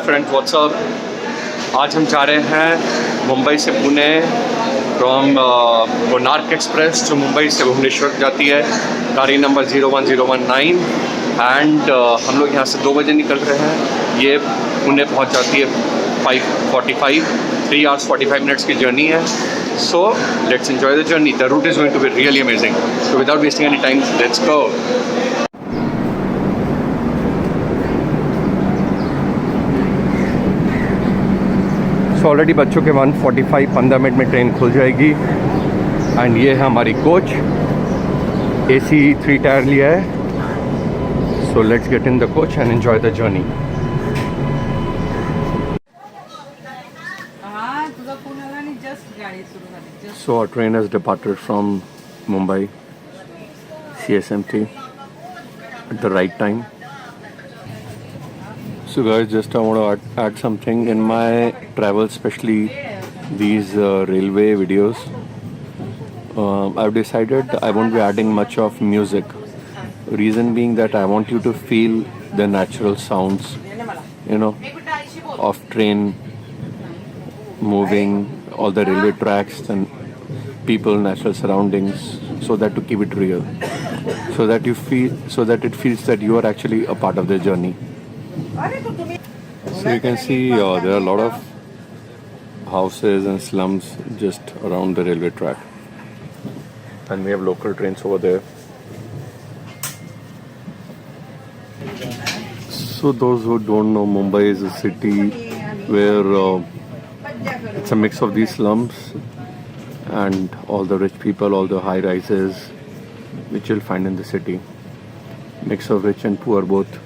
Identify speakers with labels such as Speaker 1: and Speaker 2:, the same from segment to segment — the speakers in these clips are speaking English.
Speaker 1: Friends, WhatsApp. आज हम जा रहे हैं मुंबई से पुणे फ्रॉम कोणार्क एक्सप्रेस जो मुंबई से भुवनेश्वर जाती है, गाड़ी नंबर 01019 एंड हम लोग यहाँ से 2 बजे निकल रहे हैं। ये पुणे पहुँच जाती है 5:45, 3 hours 45 minutes की जर्नी है। So let's enjoy the journey. The route is going to be really amazing. So without wasting any time, let's go. So already बच्चों के 1:45 15 मिनट में ट्रेन खुल जाएगी। एंड ये है हमारी कोच, AC 3 टायर लिया है। So let's get in the coach and enjoy the journey. So our train has departed from Mumbai CSMT at the right time. So guys, just I want to add something in my travel, especially these railway videos. I've decided I won't be adding much of music. Reason being that I want you to feel the natural sounds, of train moving, all the railway tracks and people, natural surroundings, so that to keep it real, so that it feels that you are actually a part of the journey. So you can see there are a lot of houses and slums just around the railway track, and we have local trains over there. So those who don't know, Mumbai is a city where it's a mix of these slums and all the rich people, all the high rises which you'll find in the city. Mix of rich and poor both.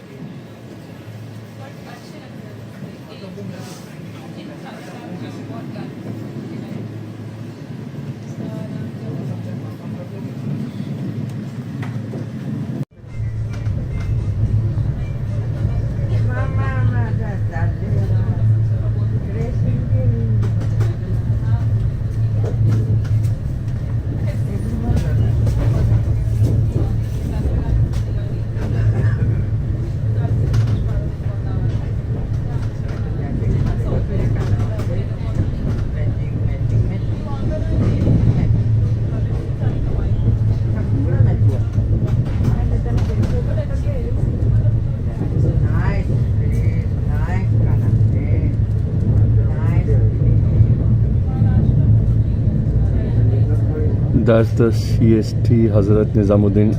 Speaker 1: That's the CST Hazrat Nizamuddin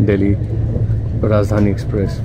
Speaker 1: Delhi Rajdhani Express.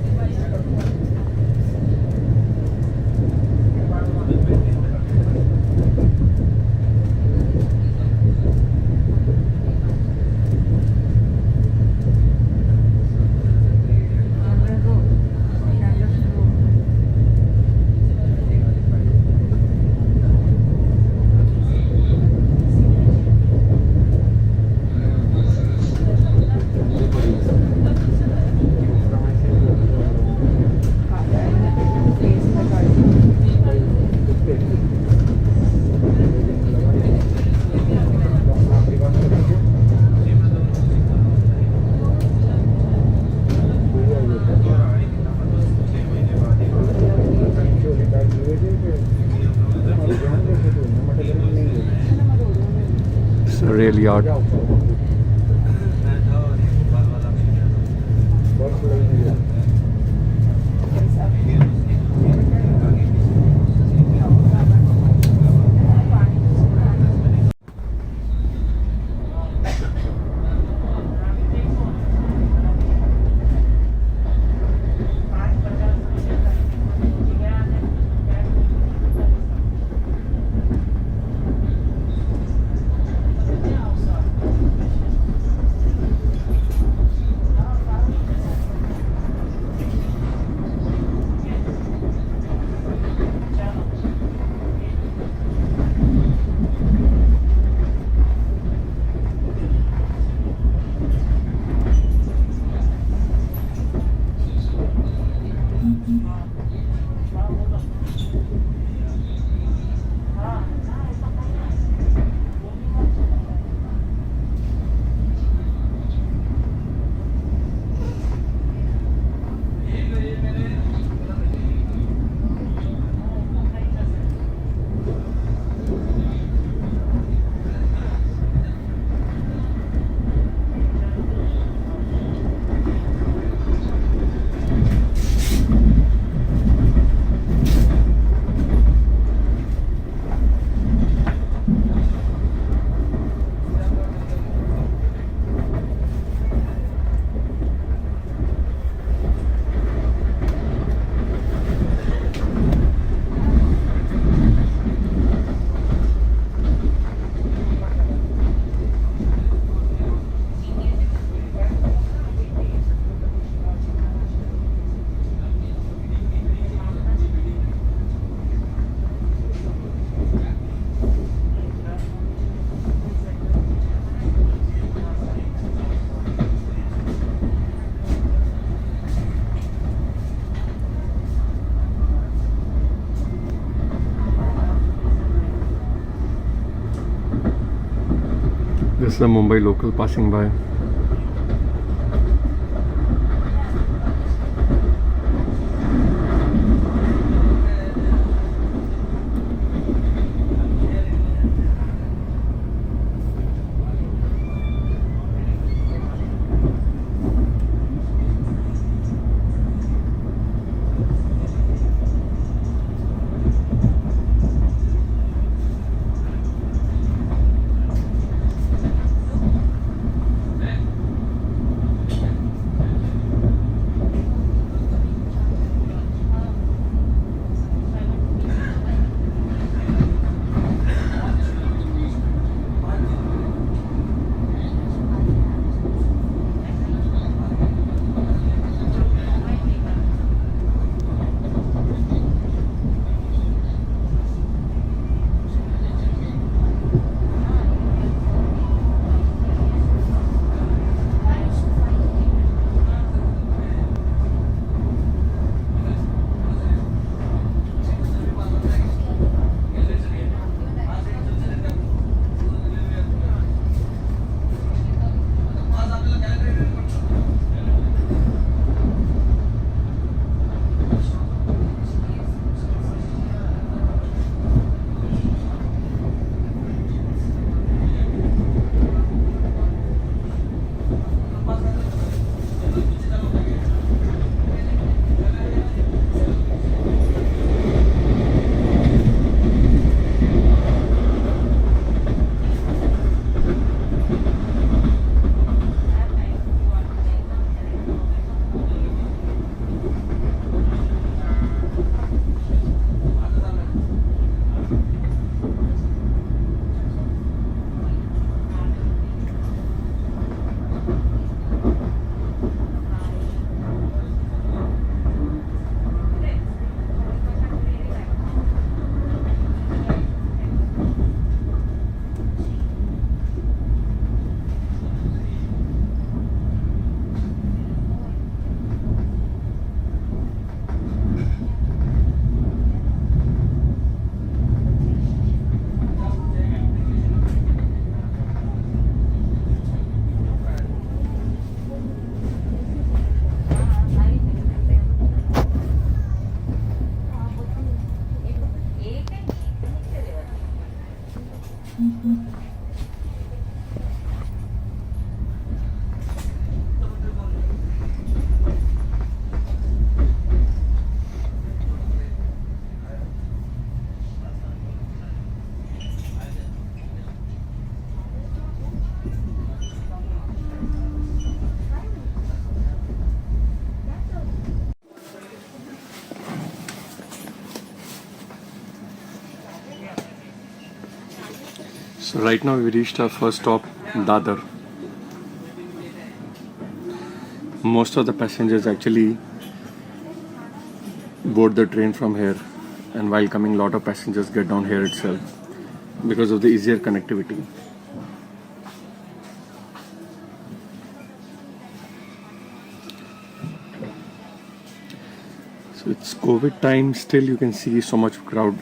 Speaker 1: It's a rail yard. This is a Mumbai local passing by. So right now we reached our first stop, Dadar. Most of the passengers actually board the train from here, and while coming, lot of passengers get down here itself because of the easier connectivity. So it's COVID time, still you can see so much crowd.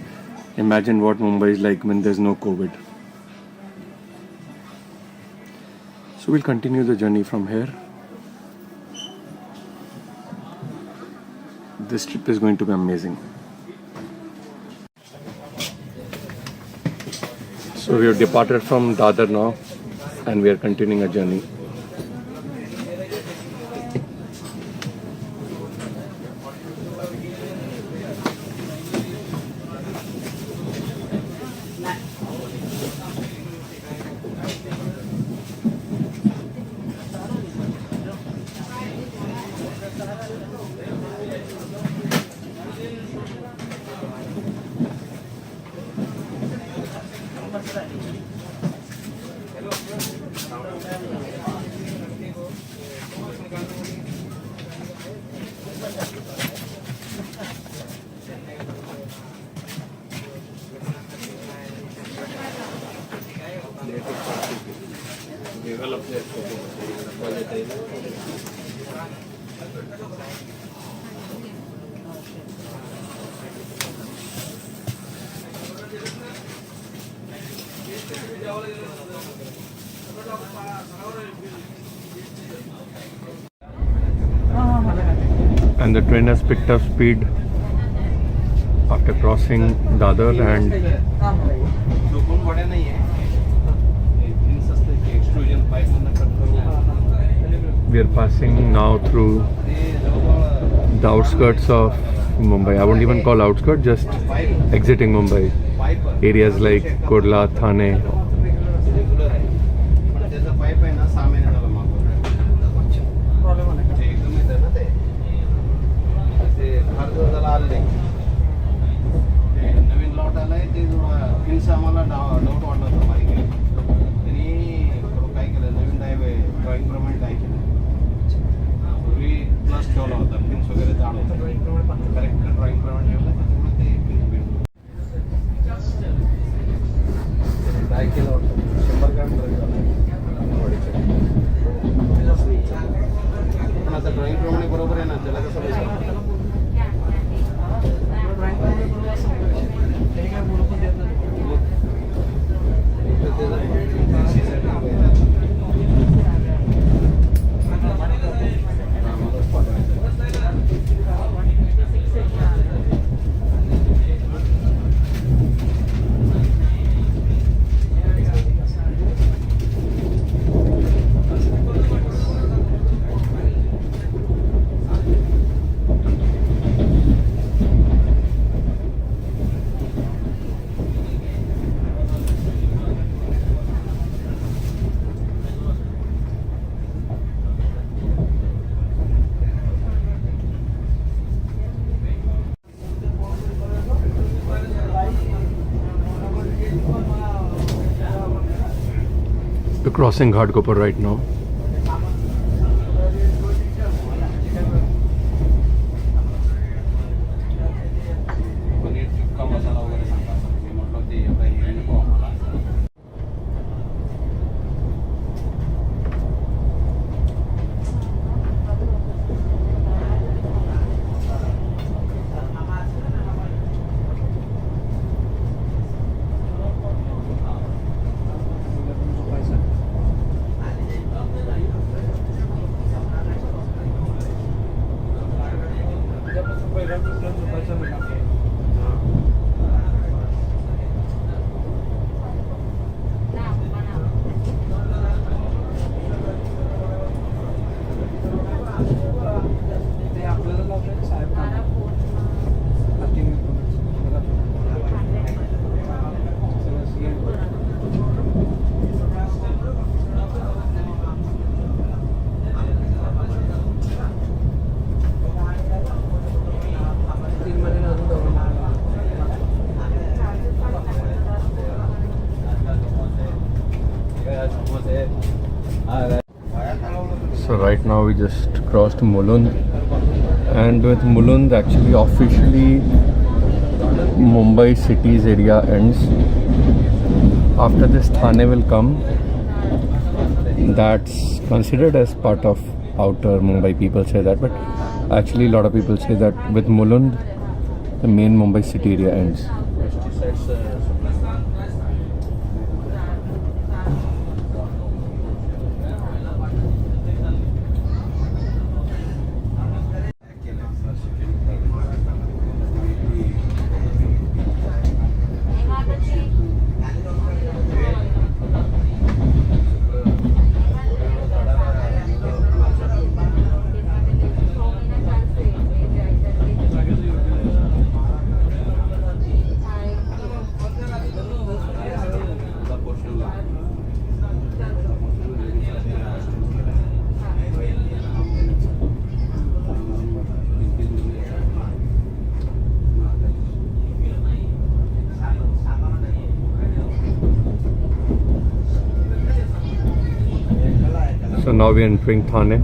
Speaker 1: Imagine what Mumbai is like when there's no COVID. So we'll continue the journey from here. This trip is going to be amazing. So we have departed from Dadar now, and we are continuing our journey. and the train has picked up speed after crossing Dadar, and we are passing now through the outskirts of Mumbai. I won't even call outskirts, just exiting Mumbai. Areas like Kurla, Thane.
Speaker 2: Naveen lot आलाय ते fins आम्हाला doubt वाटला होता माहिती त्यांनी काय केलं नवीन drawing प्रमाणे काय केलं पूर्वी प्लस ठेवला होता फिन्स वगैरे जाड होता करेक्ट ड्रॉइंग प्रमाणे ठेवला त्याच्यामुळे ते फिन्स काय केलं होतं 100 ग्रॅम पण आता ड्रॉइंग प्रमाणे बरोबर आहे ना त्याला कसं बसेल
Speaker 1: We're crossing Ghatkopar right now.
Speaker 2: Paneer tikka masala वगैरे सांगतात मी म्हटलं ते एवढं हे नको आम्हाला
Speaker 1: So right now we just crossed Mulund, and with Mulund actually officially Mumbai city's area ends. After this Thane will come. That's considered as part of outer Mumbai, people say that, but actually a lot of people say that with Mulund the main Mumbai city area ends. So now we are entering Thane.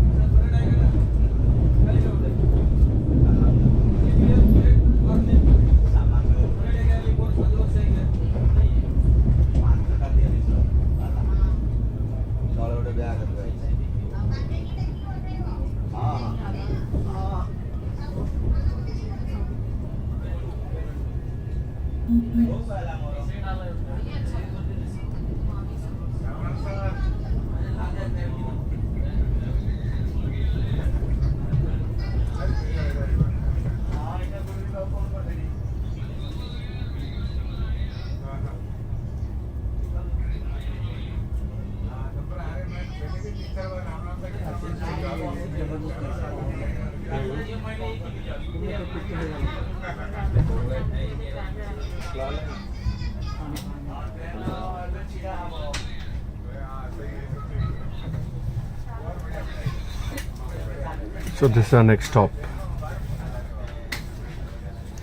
Speaker 1: So this is our next stop,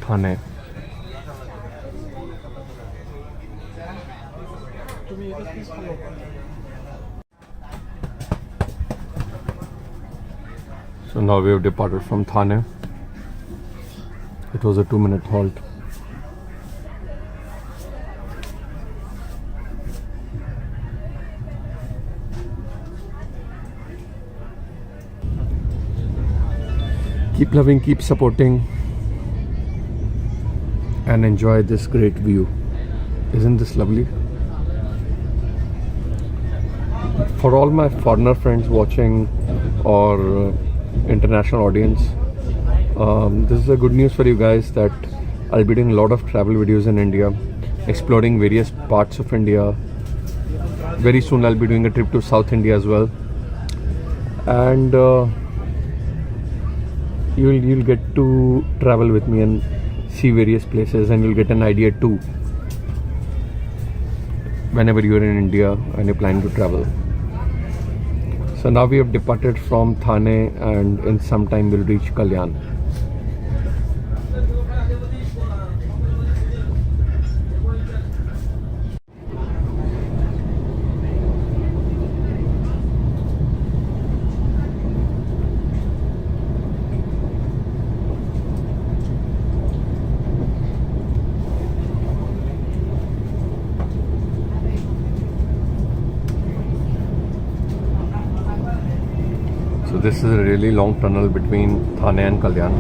Speaker 1: Thane. So now we have departed from Thane. It was a 2-minute halt. Keep loving, keep supporting, and enjoy this great view. Isn't this lovely? For all my foreigner friends watching or international audience, this is a good news for you guys that I'll be doing a lot of travel videos in India, exploring various parts of India. Very soon I'll be doing a trip to South India as well, and you'll get to travel with me and see various places, and you'll get an idea too whenever you're in India and you're planning to travel. So now we have departed from Thane, and in some time we'll reach Kalyan. So this is a really long tunnel between Thane and Kalyan.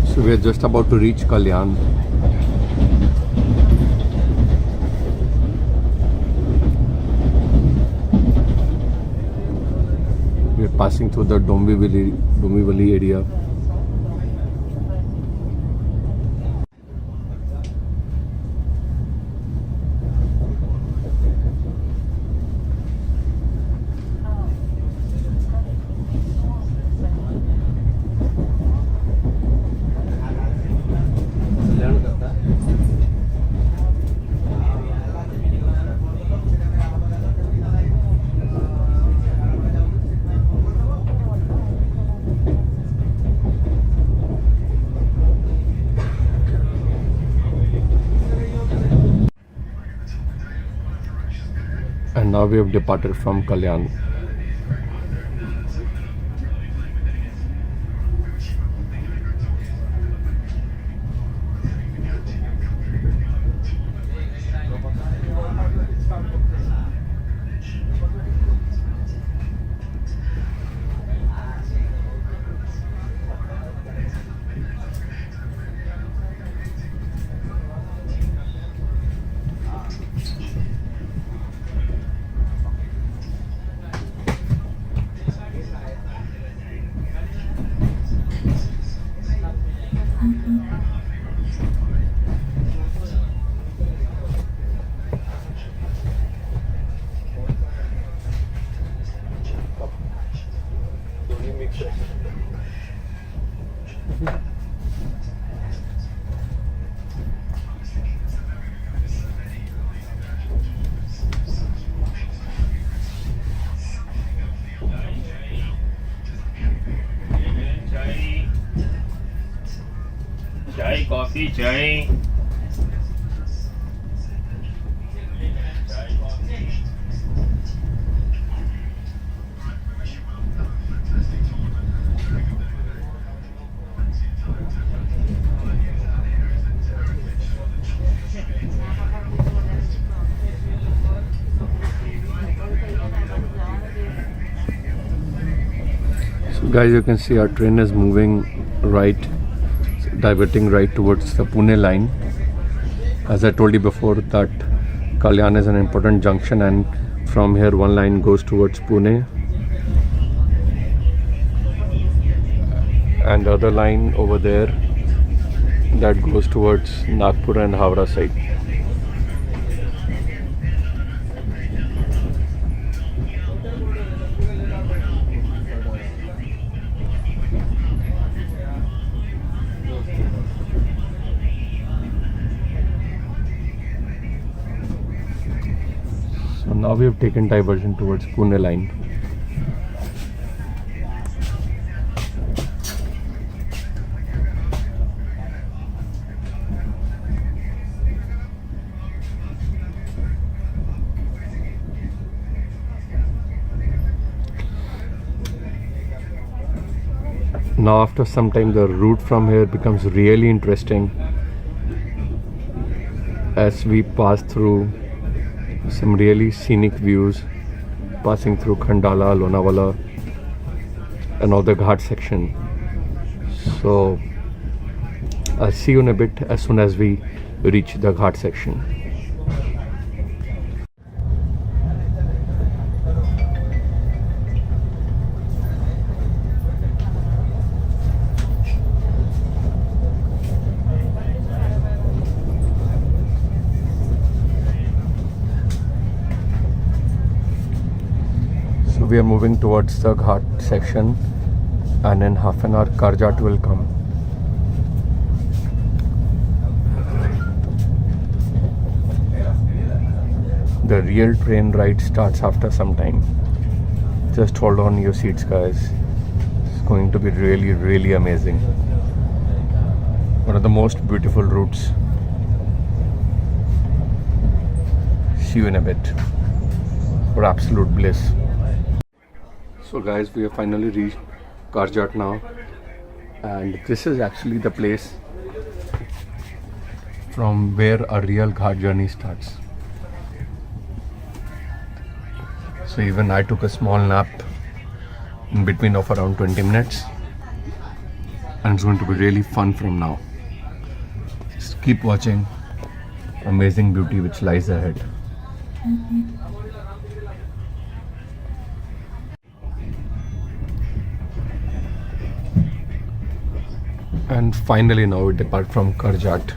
Speaker 1: So we are just about to reach Kalyan. We are passing through the Dombivli area. And now we have departed from Kalyan.
Speaker 3: चाय coffee चाय
Speaker 1: Guys, you can see our train is moving right, diverting right towards the Pune line. As I told you before, that Kalyan is an important junction, and from here one line goes towards Pune and the other line over there that goes towards Nagpur and Howrah side. So now we have taken diversion towards Pune line. Now after some time the route from here becomes really interesting as we pass through some really scenic views, passing through Khandala, Lonavala and all the Ghat section. So I'll see you in a bit as soon as we reach the Ghat section. We are moving towards the Ghat section, and in half an hour Karjat will come. The real train ride starts after some time. Just hold on your seats, guys. It's going to be really, really amazing. One of the most beautiful routes. See you in a bit. For absolute bliss. So guys, we have finally reached Karjat now, and this is actually the place from where our real Ghat journey starts. So even I took a small nap in between of around 20 minutes, and it's going to be really fun from now. Just keep watching amazing beauty which lies ahead. And finally now we depart from Karjat.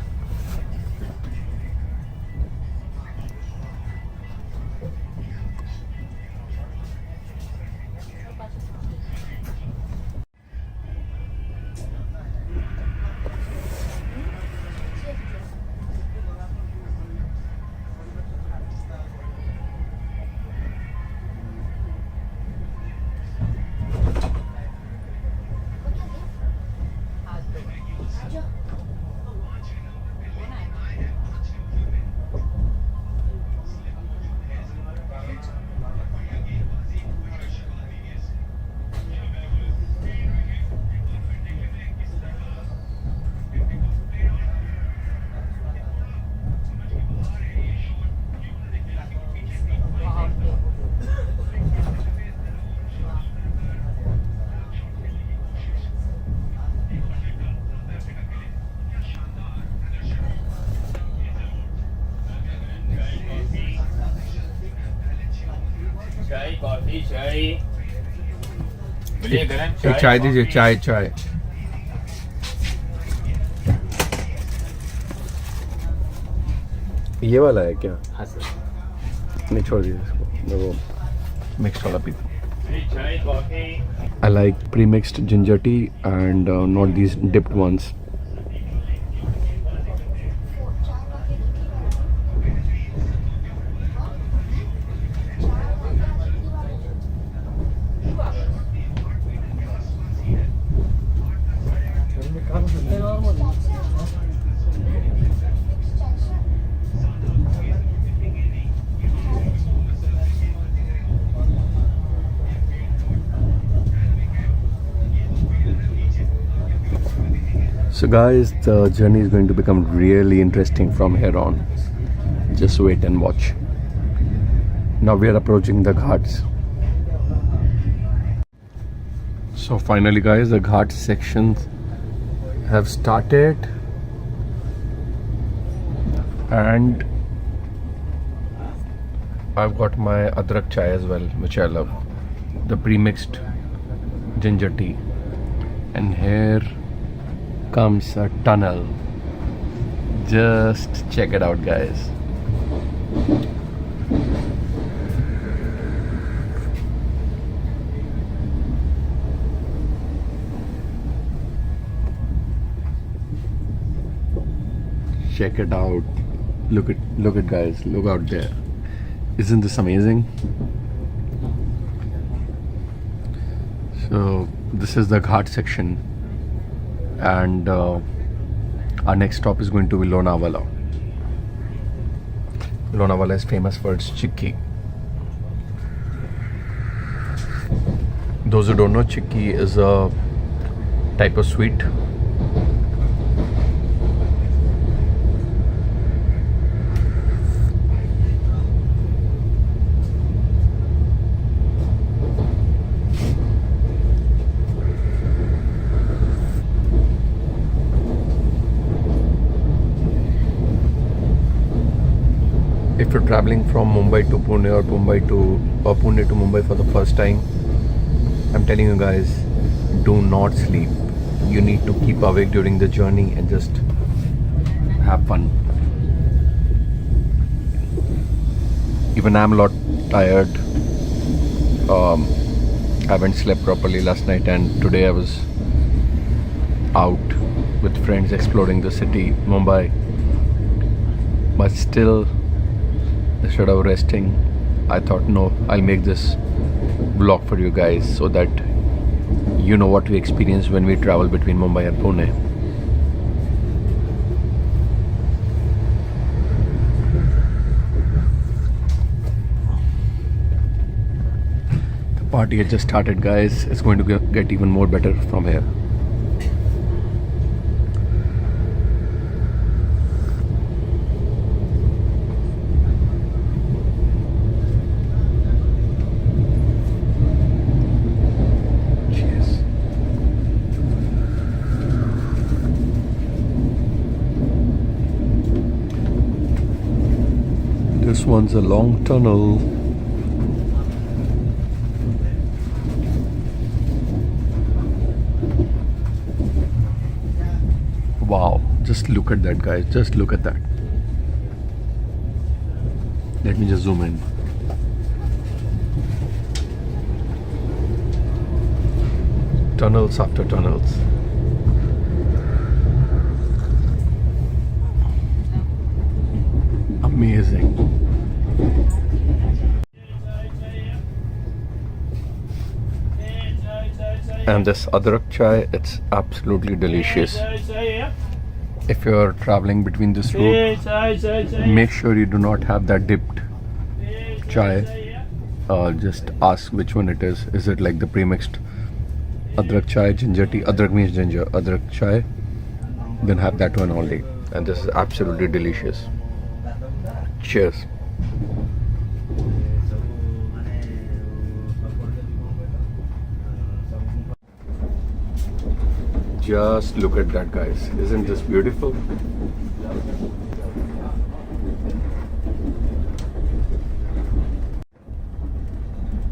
Speaker 3: चाय coffee चाय बोलिए गरम
Speaker 1: एक चाय दीजिए, चाय चाय। ये वाला है क्या?
Speaker 2: हाँ सर।
Speaker 1: नहीं, छोड़ दीजिए इसको, मैं वो मिक्स वाला पीता हूँ।
Speaker 3: चाय coffee.
Speaker 1: I like pre-mixed ginger tea and not these dipped ones. So guys, the journey is going to become really interesting from here on. Just wait and watch. Now we are approaching the Ghats. So finally guys, the ghat sections have started and I've got my adrak chai as well, which I love, the pre-mixed ginger tea. And here comes a tunnel. Just check it out guys. Check it out. Look at guys, look out there. Isn't this amazing? So this is the ghat section and our next stop is going to be Lonavala. Lonavala is famous for its chikki. Those who don't know, chikki is a type of sweet. If you're traveling from Mumbai to Pune or Pune to Mumbai for the first time, I'm telling you guys, do not sleep. You need to keep awake during the journey and just have fun. Even I'm a lot tired. I haven't slept properly last night and today I was out with friends exploring the city, Mumbai. But still, instead of resting, I thought no, I'll make this vlog for you guys so that you know what we experience when we travel between Mumbai and Pune. The party has just started guys. It's going to get even more better from here. This one's a long tunnel. Wow, just look at that guys, just look at that. Let me just zoom in. Tunnels after tunnels. Amazing. And this adrak chai, it's absolutely delicious. If you're traveling between this route, make sure you do not have that dipped chai. Just ask which one it is. Is it like the premixed adrak chai, ginger tea? Adrak means ginger. Adrak chai, then have that one only. And this is absolutely delicious. Cheers. Just look at that guys. Isn't this beautiful?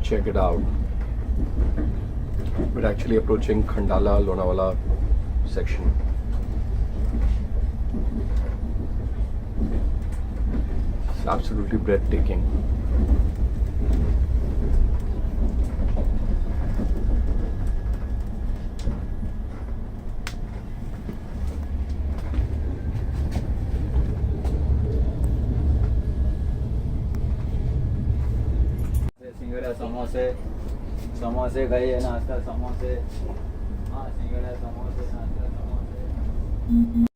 Speaker 1: Check it out. We're actually approaching Khandala Lonavala section. It's absolutely breathtaking.
Speaker 2: सिंगड़ा समोसे समोसे खाइए नाश्ता समोसे हाँ सिंगड़ा समोसे नाश्ता समोसे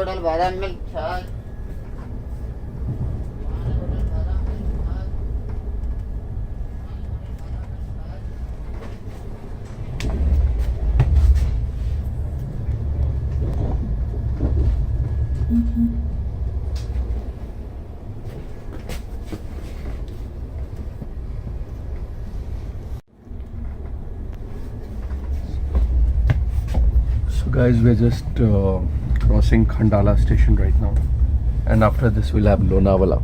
Speaker 4: bottle badam milk chai.
Speaker 1: So guys, we're just crossing Khandala station right now, and after this we'll have Lonavala.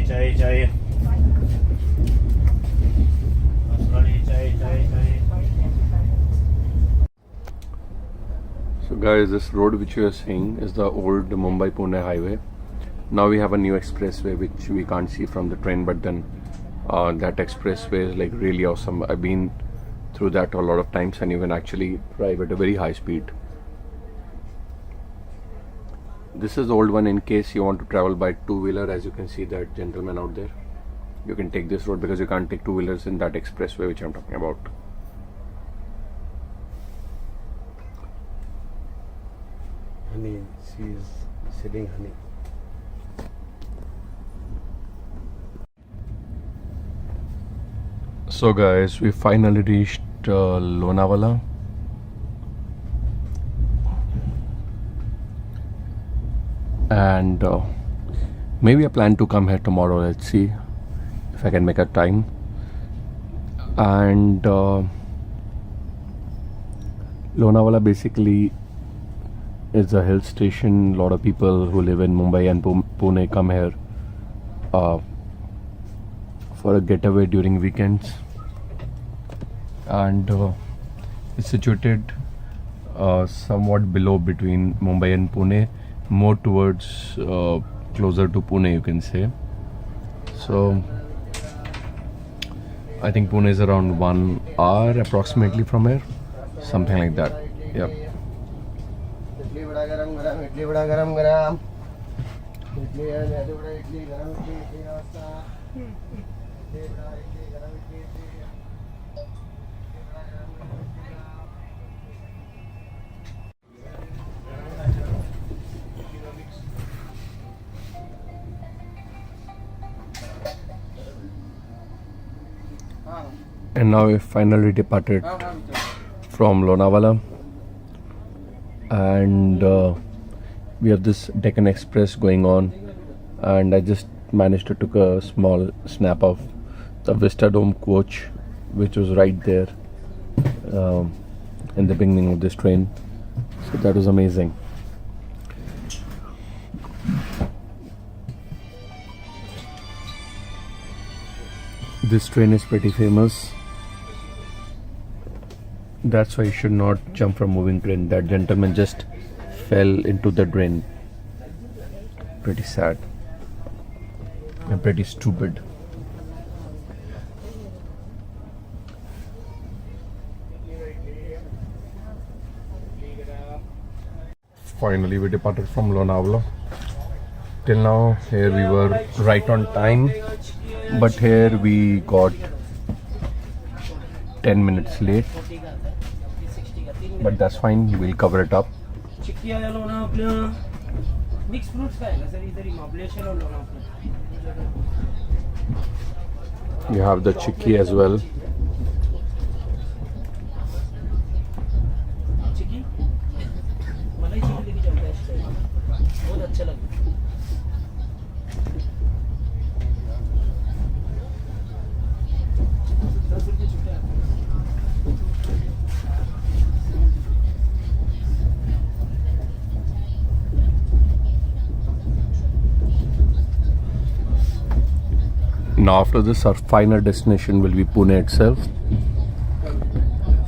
Speaker 3: Chai.
Speaker 1: So guys, this road which you are seeing is the old Mumbai-Pune highway. Now we have a new expressway which we can't see from the train, but then that expressway is like really awesome. I've been through that a lot of times, and you can actually drive at a very high speed. This is the old one in case you want to travel by two-wheeler. As you can see that gentleman out there, you can take this road because you can't take two-wheelers in that expressway which I'm talking about.
Speaker 2: Honey, she is selling honey.
Speaker 1: So guys, we finally reached Lonavala. And maybe I plan to come here tomorrow. Let's see if I can make a time. And Lonavala basically is a hill station. A lot of people who live in Mumbai and Pune come here for a getaway during weekends. And it's situated somewhat below between Mumbai and Pune, more towards closer to Pune, you can say. So I think Pune is around 1 hour approximately from here, something like that. Yeah.
Speaker 2: Idli बड़ा गरम गरम, इडली बड़ा गरम गरम, इडली है, मैदे बड़ा इडली गरम इडली, इडली नाश्ता, इडली बड़ा इडली गरम इडली, इडली बड़ा गरम गरम इडली का।
Speaker 1: And now we finally departed from Lonavala, and we have this Deccan Express going on, and I just managed to take a small snap of the Vistadome coach which was right there in the beginning of this train. So that was amazing. This train is pretty famous. That's why you should not jump from moving train. That gentleman just fell into the drain. Pretty sad and pretty stupid. Finally we departed from Lonavala. Till now here we were right on time, but here we got 10 minutes late, but that's fine, we'll cover it up.
Speaker 4: Mix fruits का है sir इधर ही मॉब्लेशन और लोना
Speaker 1: You have the chikki as well.
Speaker 4: चिकी मलाई चिकी लेके जाओ best है बहुत अच्छा लगता है
Speaker 1: Now after this, our final destination will be Pune itself,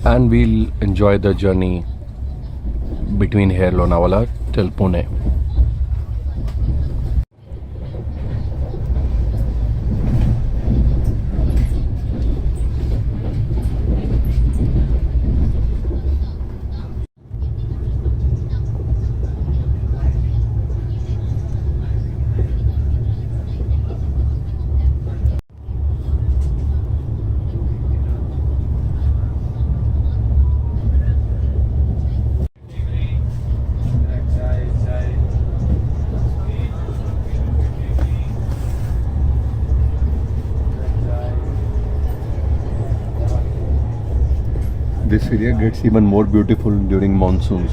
Speaker 1: and we'll enjoy the journey between here Lonavala till Pune. this area gets even more beautiful during monsoons.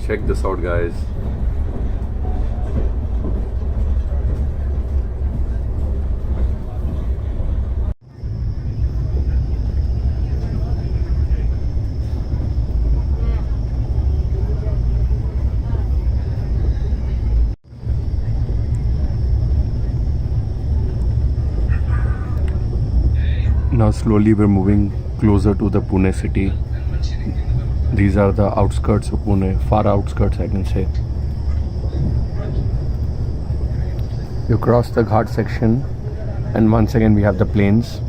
Speaker 1: Check this out, guys. Now slowly we're moving closer to the Pune city. These are the outskirts of Pune, far outskirts I can say. You cross the Ghat section and once again we have the plains.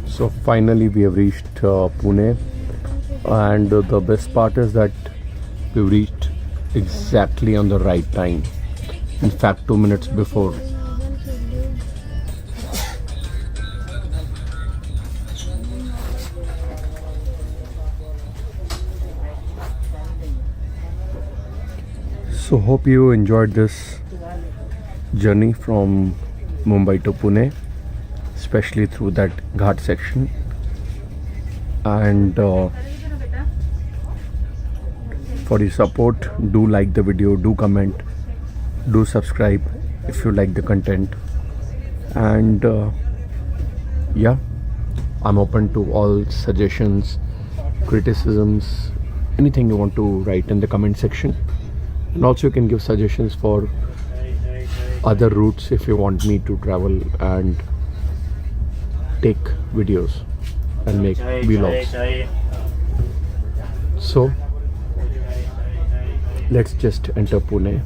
Speaker 1: So finally we have reached Pune, and the best part is that we reached exactly on the right time. In fact, 2 minutes before. So hope you enjoyed this journey from Mumbai to Pune, especially through that Ghat section. And for your support, do like the video, do comment, do subscribe if you like the content. And yeah, I'm open to all suggestions, criticisms, anything you want to write in the comment section. And also you can give suggestions for other routes if you want me to travel and take videos and make vlogs. So let's just enter Pune.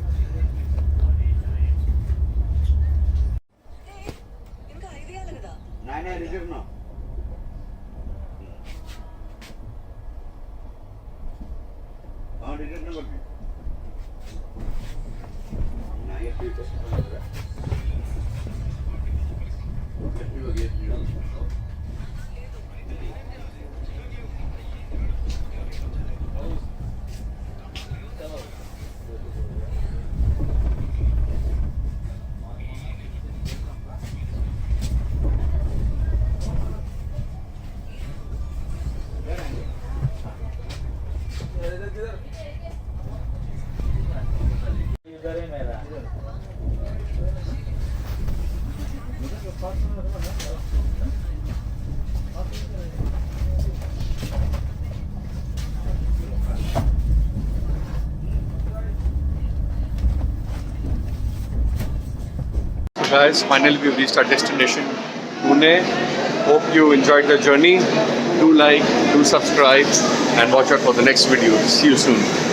Speaker 1: So guys, finally we've reached our destination, Pune. Hope you enjoyed the journey. Do like, do subscribe, and watch out for the next video. See you soon.